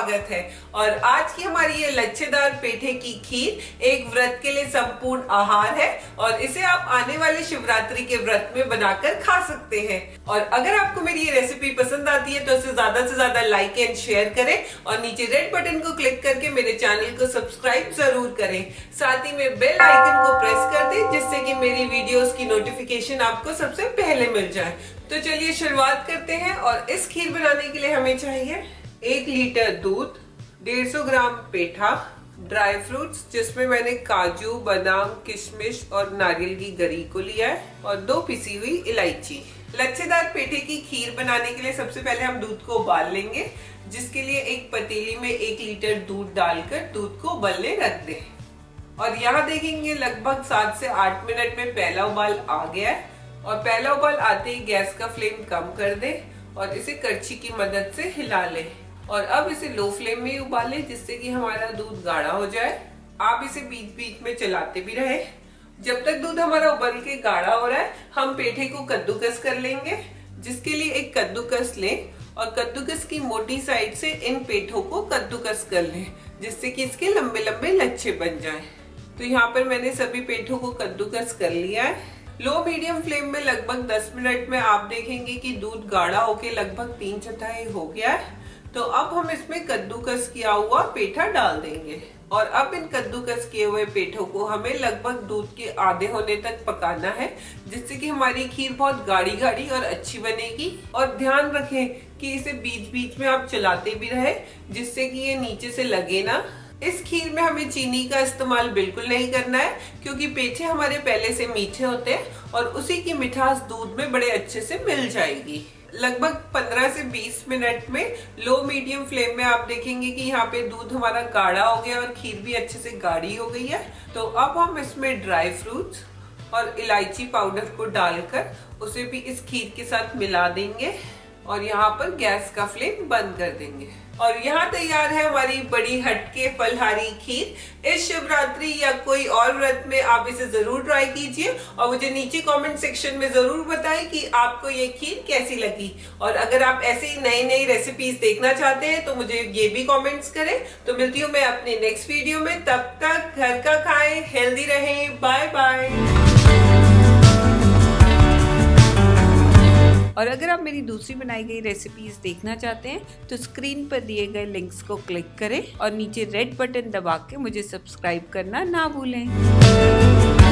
स्वागत है। और आज की हमारी ये लच्छेदार पेठे की खीर एक व्रत के लिए संपूर्ण आहार है और इसे आप आने वाले शिवरात्रि के व्रत में बनाकर खा सकते हैं। और अगर आपको मेरी ये रेसिपी पसंद आती है तो इसे ज्यादा से ज्यादा लाइक एंड शेयर करें और नीचे रेड बटन को क्लिक करके मेरे चैनल को सब्सक्राइब जरूर करें। साथ ही में बेल आइकन को प्रेस कर दें जिससे कि मेरी वीडियोस की नोटिफिकेशन आपको सबसे पहले मिल जाए। तो चलिए शुरुआत करते हैं। और इस खीर बनाने के लिए हमें चाहिए 1 लीटर दूध, 150 ग्राम पेठा, ड्राई फ्रूट्स जिसमें मैंने काजू, बादाम, किशमिश और नारियल की गरी को लिया है और 2 पिसी हुई इलायची। लच्छेदार पेठे की खीर बनाने के लिए सबसे पहले हम दूध को उबाल लेंगे, जिसके लिए एक पतीली में 1 लीटर दूध डालकर दूध को उबलने रख दें। और यहाँ देखेंगे लगभग 7 से 8 मिनट में पहला उबाल आ गया है। और पहला उबाल आते ही गैस का फ्लेम कम कर दें और इसे करछी की मदद से हिला लें। और अब इसे लो फ्लेम में उबालें जिससे कि हमारा दूध गाढ़ा हो जाए। आप इसे बीच बीच में चलाते भी रहें। जब तक दूध हमारा उबल के गाढ़ा हो रहा है हम पेठे को कद्दूकस कर लेंगे, जिसके लिए एक कद्दूकस लें और कद्दूकस की मोटी साइड से इन पेठों को कद्दूकस कर लें जिससे कि इसके लंबे लंबे लच्छे बन जाएं। तो यहाँ पर मैंने सभी पेठों को कद्दूकस कर लिया है। लो मीडियम फ्लेम में लगभग 10 मिनट में आप देखेंगे कि दूध गाढ़ा होके लगभग 3/4 हो गया है। तो अब हम इसमें कद्दूकस किया हुआ पेठा डाल देंगे और अब इन कद्दूकस किए हुए पेठों को हमें लगभग दूध के आधे होने तक पकाना है, जिससे कि हमारी खीर बहुत गाढ़ी गाढ़ी और अच्छी बनेगी। और ध्यान रखें कि इसे बीच बीच में आप चलाते भी रहे जिससे कि ये नीचे से लगे ना। इस खीर में हमें चीनी का इस्तेमाल बिल्कुल नहीं करना है क्योंकि पेठे हमारे पहले से मीठे होते हैं और उसी की मिठास दूध में बड़े अच्छे से मिल जाएगी। लगभग 15 से 20 मिनट में लो मीडियम फ्लेम में आप देखेंगे कि यहाँ पे दूध हमारा गाढ़ा हो गया और खीर भी अच्छे से गाढ़ी हो गई है। तो अब हम इसमें ड्राई फ्रूट्स और इलायची पाउडर को डालकर उसे भी इस खीर के साथ मिला देंगे और यहाँ पर गैस का फ्लेम बंद कर देंगे। और यहाँ तैयार है हमारी बड़ी हटके फलहारी खीर। इस शिवरात्रि या कोई और व्रत में आप इसे जरूर ट्राई कीजिए और मुझे नीचे कमेंट सेक्शन में जरूर बताएं कि आपको ये खीर कैसी लगी। और अगर आप ऐसे ही नई नई रेसिपीज देखना चाहते हैं तो मुझे ये भी कमेंट्स करें। तो मिलती हूँ मैं अपने नेक्स्ट वीडियो में, तब तक घर का खाएं, हेल्दी रहें, बाय बाय। और अगर आप मेरी दूसरी बनाई गई रेसिपीज देखना चाहते हैं तो स्क्रीन पर दिए गए लिंक्स को क्लिक करें और नीचे रेड बटन दबा के मुझे सब्सक्राइब करना ना भूलें।